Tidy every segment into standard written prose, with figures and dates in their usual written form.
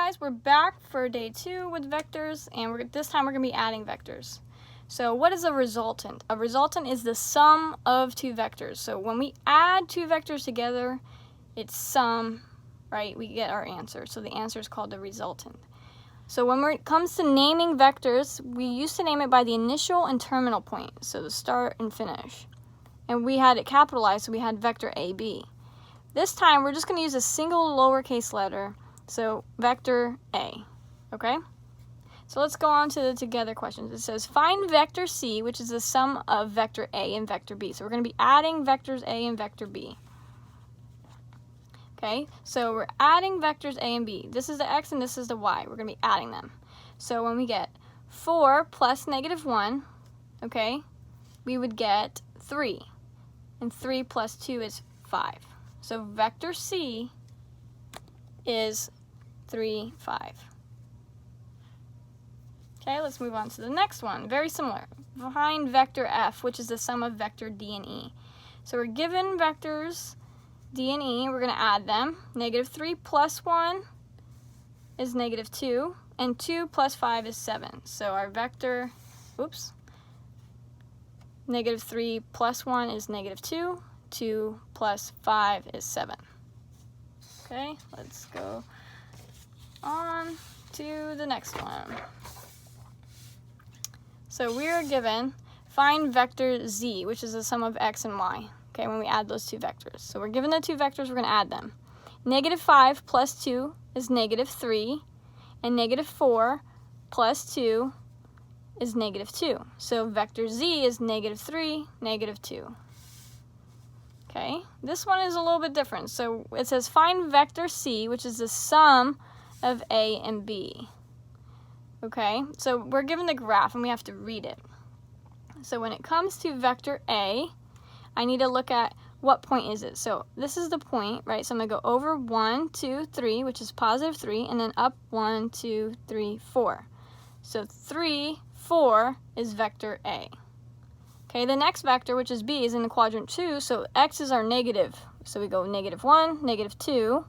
guys, we're back for day 2 with vectors, and this time we're going to be adding vectors. So what is a resultant? A resultant is the sum of two vectors. So when we add two vectors together, it's sum, right? We get our answer. So the answer is called a resultant. So when it comes to naming vectors, we used to name it by the initial and terminal point, so the start and finish. And we had it capitalized, so we had vector AB. This time, we're just going to use a single lowercase letter, so vector A, okay? So let's go on to the together questions. It says, find vector C, which is the sum of vector A and vector B. So we're going to be adding vectors A and vector B. Okay, so we're adding vectors A and B. This is the X and this is the Y. We're going to be adding them. So when we get 4 plus -1, okay, we would get 3. And 3 plus 2 is 5. So vector C is 3, 5. Okay, let's move on to the next one. Very similar. Find vector F, which is the sum of vector D and E. So we're given vectors D and E. We're going to add them. -3 plus 1 is -2, and 2 plus 5 is 7. So our vector, -3 plus 1 is -2. 2 plus 5 is 7. Okay, let's go on to the next one. So we are given find vector Z, which is the sum of X and Y. Okay, when we add those two vectors. So we're given the two vectors, we're going to add them. -5 plus 2 is -3, and -4 plus 2 is -2. So vector Z is -3, -2. Okay, this one is a little bit different. So it says find vector C, which is the sum of A and B. Okay, so we're given the graph and we have to read it. So when it comes to vector A, I need to look at what point is it. So this is the point, right? So I'm going to go over 1, 2, 3, which is +3, and then up 1, 2, 3, 4. So 3, 4 is vector A. Okay, the next vector, which is B, is in the quadrant 2, so X is our negative. So we go -1, -2.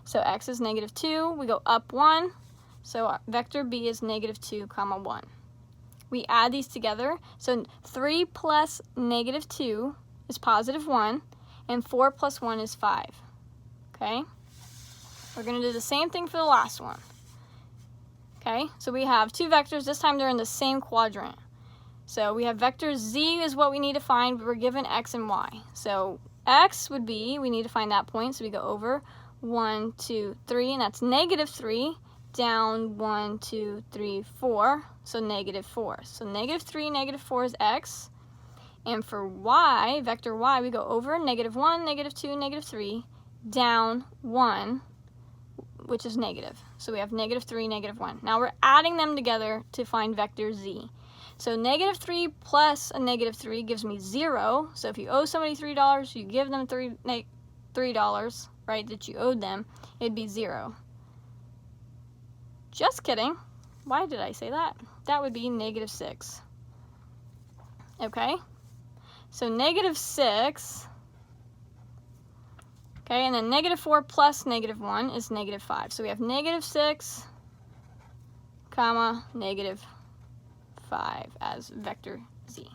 So X is -2. We go up 1. So vector B is -2, 1. We add these together. So 3 plus -2 is +1, and 4 plus 1 is 5. Okay? We're going to do the same thing for the last one. Okay? So we have two vectors. This time they're in the same quadrant. So we have vector Z is what we need to find, but we're given X and Y. So X would be, we need to find that point, so we go over 1, 2, 3, and that's -3, down 1, 2, 3, 4, so -4. So -3, -4 is X, and for Y, vector Y, we go over -1, -2, -3, down 1, which is negative. So we have -3, -1. Now we're adding them together to find vector Z. So -3 plus a -3 gives me 0. So if you owe somebody $3, you give them $3, right, that you owed them, it'd be 0. Just kidding. Why did I say that? That would be -6. Okay? So -6. Okay, and then -4 plus -1 is -5. So we have -6, -5 as vector Z.